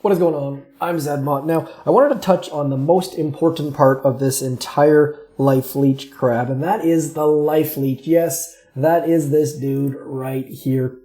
What is going on? I'm Zedmont. Now, I wanted to touch on the most important part of this entire Life Leech crab, and that is the Life Leech. Yes, that is this dude right here.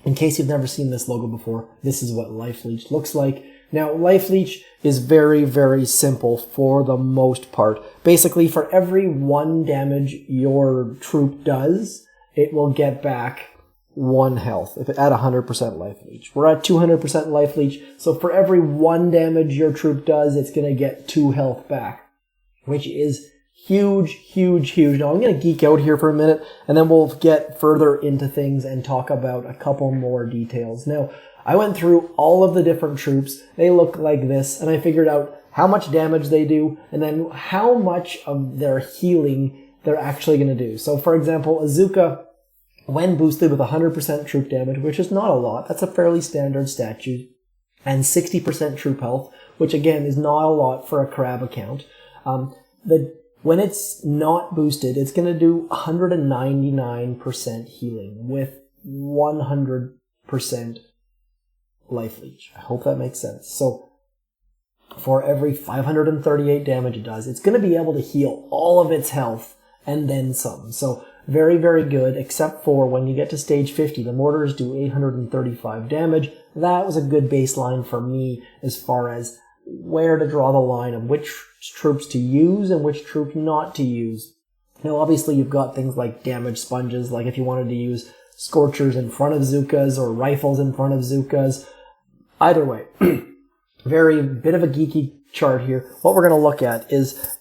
In case you've never seen this logo before, this is what Life Leech looks like. Now, Life Leech is very, very simple for the most part. Basically, for every 1 damage your troop does, it will get back 1 health if it at 100% Life Leech. We're at 200% Life Leech, so for every 1 damage your troop does, it's going to get 2 health back, which is huge, huge, huge. Now, I'm going to geek out here for a minute, and then we'll get further into things and talk about a couple more details. Now, I went through all of the different troops. They look like this, and I figured out how much damage they do, and then how much of their healing they're actually going to do. So, for example, Azuka, when boosted with 100% troop damage, which is not a lot, that's a fairly standard statue, and 60% troop health, which again is not a lot for a crab account. When it's not boosted, it's going to do 199% healing with 100% Life Leech. I hope that makes sense. So for every 538 damage it does, it's going to be able to heal all of its health and then some. So very, very good, except for when you get to stage 50, the mortars do 835 damage. That was a good baseline for me as far as where to draw the line of which troops to use and which troop not to use. Now, obviously, you've got things like damage sponges, like if you wanted to use Scorchers in front of Zukas or rifles in front of Zukas. Either way, very bit of a geeky chart here. What we're going to look at is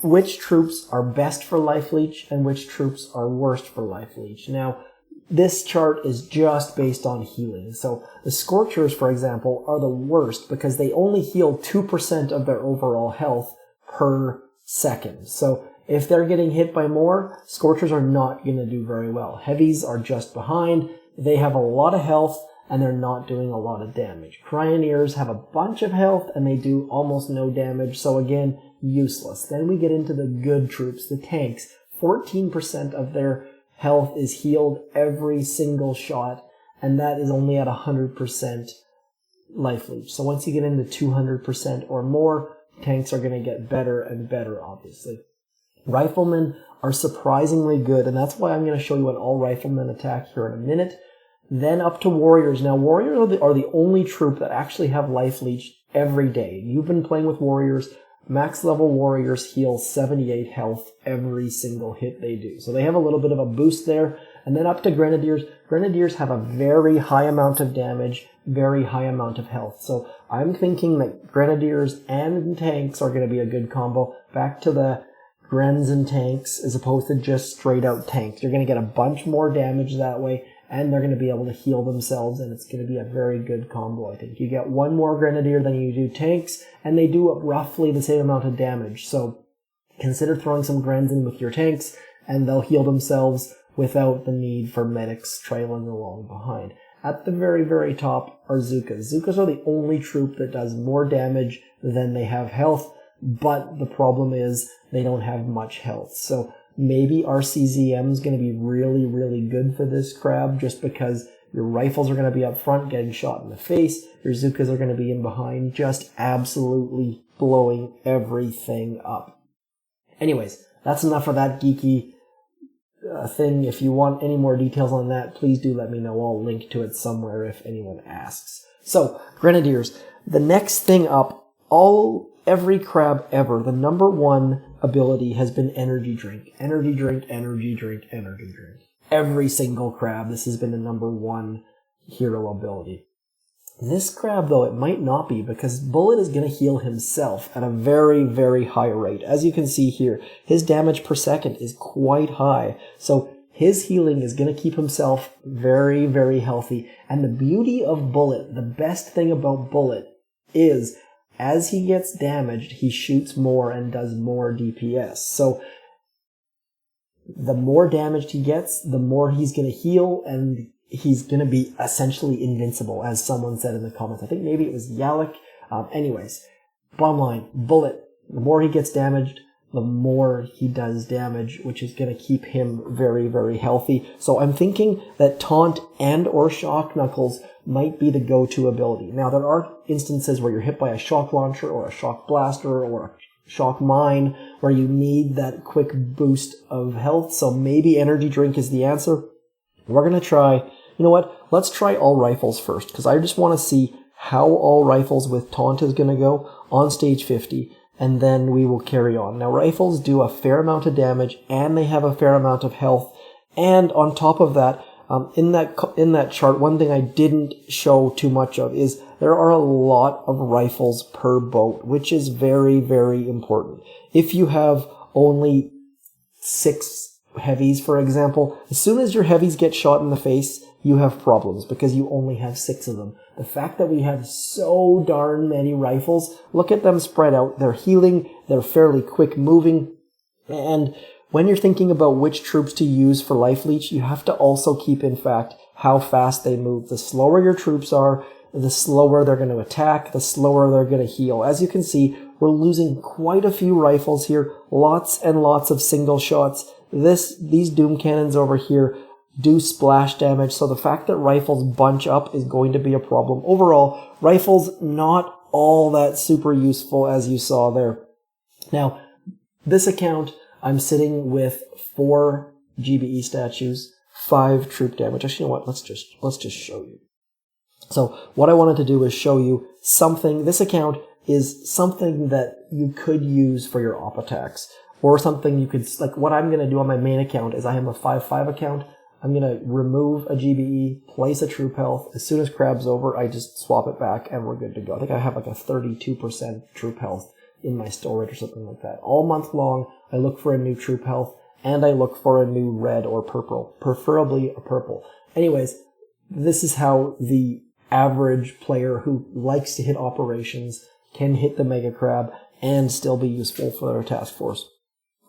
which troops are best for Life Leech and which troops are worst for Life Leech. Now, this chart is just based on healing. So the Scorchers, for example, are the worst because they only heal 2% of their overall health per second. So if they're getting hit by more, Scorchers are not going to do very well. Heavies are just behind. They have a lot of health and they're not doing a lot of damage. Cryoneers have a bunch of health and they do almost no damage. So again, useless. Then we get into the good troops, the tanks. 14% of their health is healed every single shot, and that is only at 100% Life Leech. So once you get into 200% or more, tanks are going to get better and better, obviously. Riflemen are surprisingly good, and that's why I'm going to show you an all riflemen attack here in a minute. Then up to warriors. Now, warriors are the only troop that actually have Life Leech every day. You've been playing with warriors. Max level warriors heal 78 health every single hit they do. So they have a little bit of a boost there. And then up to grenadiers. Grenadiers have a very high amount of damage, very high amount of health. So I'm thinking that grenadiers and tanks are going to be a good combo. Back to the grens and tanks as opposed to just straight out tanks. You're going to get a bunch more damage that way, and they're going to be able to heal themselves, and it's going to be a very good combo, I think. You get 1 more Grenadier than you do tanks, and they do roughly the same amount of damage. So consider throwing some Grens in with your tanks, and they'll heal themselves without the need for medics trailing along behind. At the very, very top are Zukas. Zukas are the only troop that does more damage than they have health, but the problem is they don't have much health. So maybe RCZM is going to be really, really good for this crab just because your rifles are going to be up front getting shot in the face. Your Zukas are going to be in behind just absolutely blowing everything up. Anyways, that's enough of that geeky thing. If you want any more details on that, please do let me know. I'll link to it somewhere if anyone asks. So, Grenadiers. The next thing up, every crab ever, the number 1 ability has been energy drink. Energy drink, energy drink, energy drink. Every single crab, this has been the number 1 hero ability. This crab, though, it might not be because Bullet is going to heal himself at a very, very high rate. As you can see here, his damage per second is quite high. So his healing is going to keep himself very, very healthy. And the beauty of Bullet, the best thing about Bullet is as he gets damaged, he shoots more and does more DPS. So the more damaged he gets, the more he's going to heal, and he's going to be essentially invincible, as someone said in the comments. I think maybe it was Yalik. Anyways, bottom line, Bullet, the more he gets damaged, the more he does damage, which is going to keep him very, very healthy. So I'm thinking that Taunt and or Shock Knuckles might be the go-to ability. Now, there are instances where you're hit by a Shock Launcher or a Shock Blaster or a Shock Mine where you need that quick boost of health, so maybe Energy Drink is the answer. We're going to try, you know what, let's try all rifles first, because I just want to see how all rifles with Taunt is going to go on stage 50. And then we will carry on. Now, rifles do a fair amount of damage, and they have a fair amount of health. And on top of that, in that chart, one thing I didn't show too much of is there are a lot of rifles per boat, which is very, very important. If you have only 6 heavies, for example, as soon as your heavies get shot in the face, you have problems because you only have 6 of them. The fact that we have so darn many rifles, look at them spread out. They're healing, they're fairly quick moving, and when you're thinking about which troops to use for Life Leech, you have to also keep in fact how fast they move. The slower your troops are, the slower they're going to attack, the slower they're going to heal. As you can see, we're losing quite a few rifles here, lots and lots of single shots. These Doom Cannons over here do splash damage, so the fact that rifles bunch up is going to be a problem. Overall, rifles not all that super useful, as you saw there. Now, this account, I'm sitting with 4 GBE statues, 5 troop damage. Actually, you know what? Let's just show you. So what I wanted to do is show you something. This account is something that you could use for your op attacks, or something you could, like what I'm going to do on my main account is I have a 5-5 account. I'm going to remove a GBE, place a troop health. As soon as Crab's over, I just swap it back and we're good to go. I think I have like a 32% troop health in my storage or something like that. All month long, I look for a new troop health and I look for a new red or purple, preferably a purple. Anyways, this is how the average player who likes to hit operations can hit the Mega Crab and still be useful for their task force.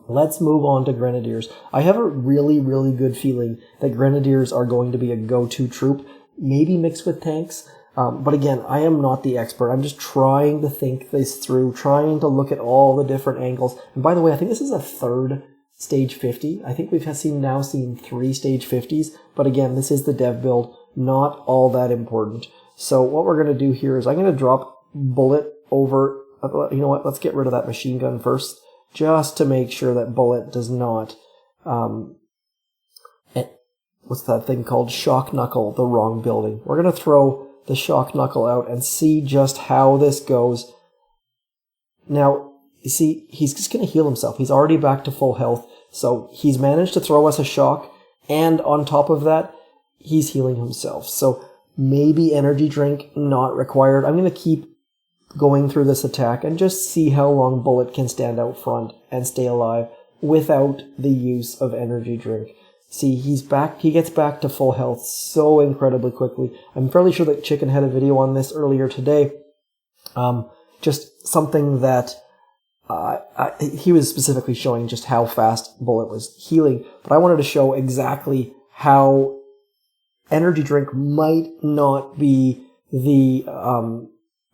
Let's move on to Grenadiers. I have a really, really good feeling that Grenadiers are going to be a go-to troop, maybe mixed with tanks. But again, I am not the expert. I'm just trying to think this through, trying to look at all the different angles. And by the way, I think this is a 3rd stage 50. I think we've now seen 3 stage 50s. But again, this is the dev build, not all that important. So what we're going to do here is I'm going to drop Bullet over, you know what, let's get rid of that machine gun first, just to make sure that Bullet does not, what's that thing called? Shock Knuckle the wrong building. We're going to throw the Shock Knuckle out and see just how this goes. Now, you see, he's just going to heal himself. He's already back to full health, so he's managed to throw us a shock, and on top of that, he's healing himself. So maybe energy drink not required. I'm going to keep going through this attack and just see how long Bullet can stand out front and stay alive without the use of energy drink. See, he's back. He gets back to full health so incredibly quickly. I'm fairly sure that Chicken had a video on this earlier today. Just something that he was specifically showing just how fast Bullet was healing. But I wanted to show exactly how energy drink might not be the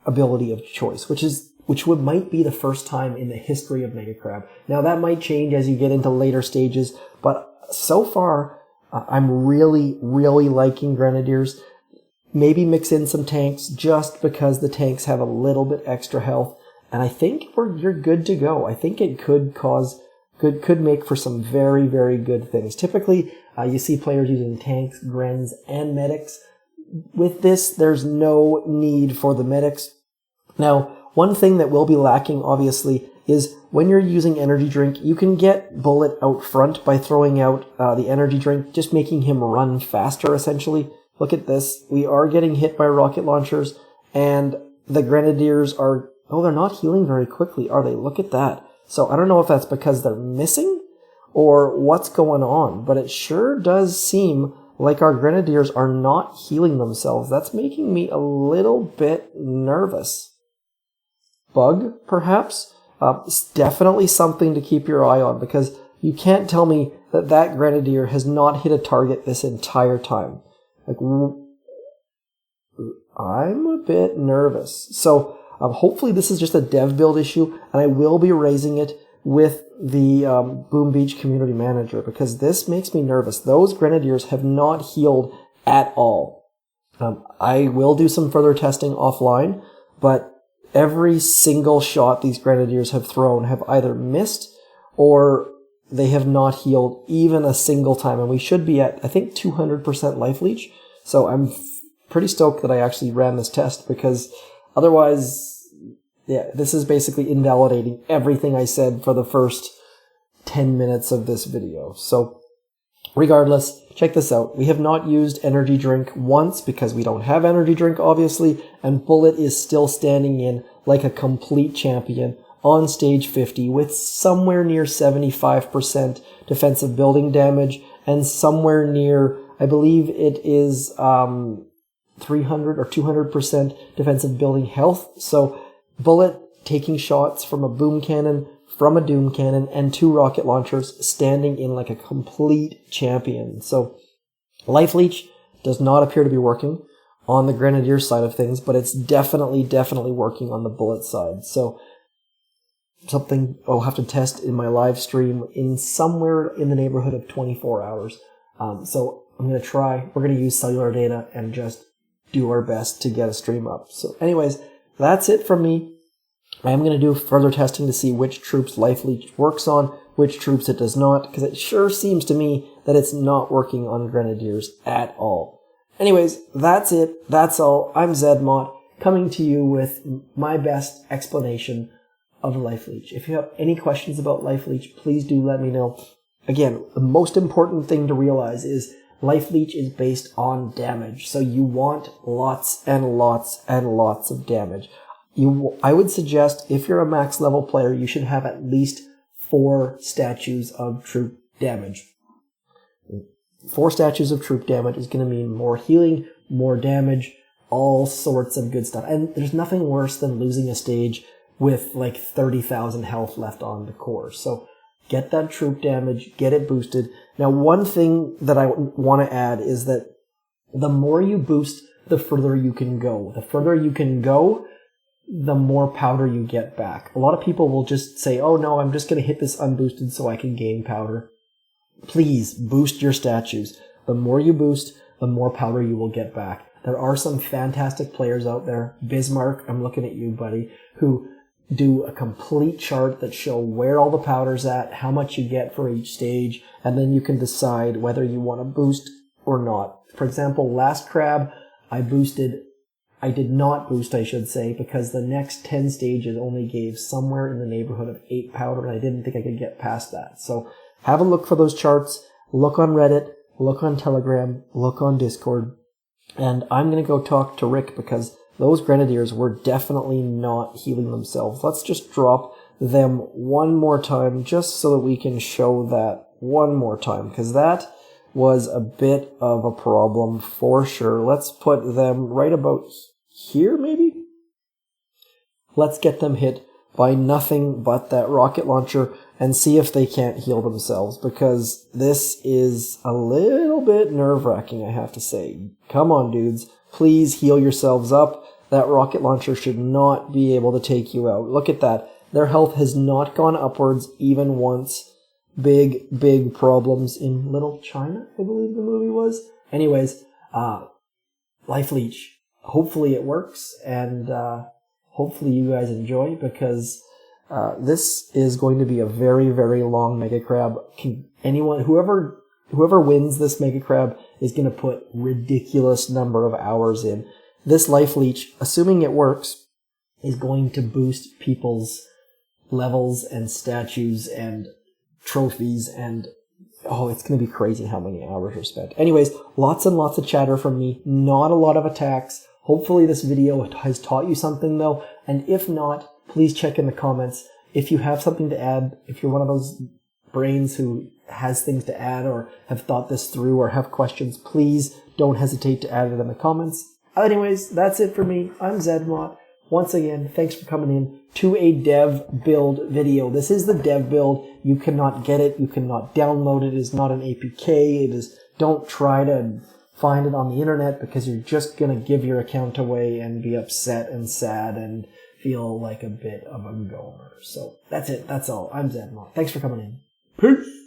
ability of choice, which might be the first time in the history of Mega Crab. Now that might change as you get into later stages, but so far I'm really, really liking Grenadiers. Maybe mix in some tanks just because the tanks have a little bit extra health, and I think you're good to go. I think it could make for some very, very good things. Typically, you see players using tanks, Grens, and medics. With this, there's no need for the medics. Now, one thing that will be lacking, obviously, is when you're using energy drink, you can get Bullet out front by throwing out the energy drink, just making him run faster, essentially. Look at this. We are getting hit by rocket launchers, and the Grenadiers are... Oh, they're not healing very quickly, are they? Look at that. So I don't know if that's because they're missing or what's going on, but it sure does seem like our Grenadiers are not healing themselves. That's making me a little bit nervous. Bug, perhaps? It's definitely something to keep your eye on, because you can't tell me that Grenadier has not hit a target this entire time. Like, I'm a bit nervous. So hopefully this is just a dev build issue, and I will be raising it with the Boom Beach Community Manager, because this makes me nervous. Those Grenadiers have not healed at all. I will do some further testing offline, but every single shot these Grenadiers have thrown have either missed or they have not healed even a single time. And we should be at, I think, 200% Life Leech. So I'm pretty stoked that I actually ran this test, because otherwise, yeah, this is basically invalidating everything I said for the first 10 minutes of this video. So regardless, check this out. We have not used energy drink once because we don't have energy drink, obviously, and Bullet is still standing in like a complete champion on stage 50 with somewhere near 75% defensive building damage and somewhere near, I believe it is 300 or 200% defensive building health. So Bullet taking shots from a boom cannon, from a doom cannon, and 2 rocket launchers, standing in like a complete champion. So Life Leech does not appear to be working on the Grenadier side of things, but it's definitely working on the Bullet side. So something I'll have to test in my live stream in somewhere in the neighborhood of 24 hours. So I'm going to try. We're going to use cellular data and just do our best to get a stream up. So anyways, that's it from me. I am going to do further testing to see which troops Life Leech works on, which troops it does not, because it sure seems to me that it's not working on Grenadiers at all. Anyways, that's it. That's all. I'm Zedmont, coming to you with my best explanation of Life Leech. If you have any questions about Life Leech, please do let me know. Again, the most important thing to realize is Life Leech is based on damage, so you want lots and lots and lots of damage. I would suggest, if you're a max level player, you should have at least 4 statues of troop damage. 4 statues of troop damage is going to mean more healing, more damage, all sorts of good stuff. And there's nothing worse than losing a stage with like 30,000 health left on the core. So get that troop damage, get it boosted. Now, one thing that I want to add is that the more you boost, the further you can go. The further you can go, the more powder you get back. A lot of people will just say, oh no, I'm just going to hit this unboosted so I can gain powder. Please boost your statues. The more you boost, the more powder you will get back. There are some fantastic players out there. Bismarck, I'm looking at you, buddy, who do a complete chart that show where all the powder's at, how much you get for each stage, and then you can decide whether you want to boost or not. For example, last crab, I did not boost, I should say, because the next 10 stages only gave somewhere in the neighborhood of 8 powder, and I didn't think I could get past that. So have a look for those charts, look on Reddit, look on Telegram, look on Discord, and I'm going to go talk to Rick, because those Grenadiers were definitely not healing themselves. Let's just drop them one more time, just so that we can show that one more time, because that was a bit of a problem for sure. Let's put them right about here, maybe? Let's get them hit by nothing but that rocket launcher and see if they can't heal themselves, because this is a little bit nerve-wracking, I have to say. Come on, dudes. Please heal yourselves up. That rocket launcher should not be able to take you out. Look at that. Their health has not gone upwards even once. Big problems in Little China, I believe the movie was. Anyways, Life Leech. Hopefully it works, and hopefully you guys enjoy, because this is going to be a very long Mega Crab. Whoever wins this Mega Crab is going to put ridiculous number of hours in. This Life Leech, assuming it works, is going to boost people's levels and statues and trophies, and it's going to be crazy how many hours are spent. Anyways, lots and lots of chatter from me, not a lot of attacks. Hopefully this video has taught you something though, and if not, please check in the comments. If you have something to add, if you're one of those brains who has things to add or have thought this through or have questions, please don't hesitate to add it in the comments. Anyways, that's it for me. I'm Zedmont. Once again, thanks for coming in to a dev build video. This is the dev build. You cannot get it. You cannot download it. It is not an APK. Don't try to find it on the internet, because you're just going to give your account away and be upset and sad and feel like a bit of a goner. So that's it. That's all. I'm Zedmont. Thanks for coming in. Peace.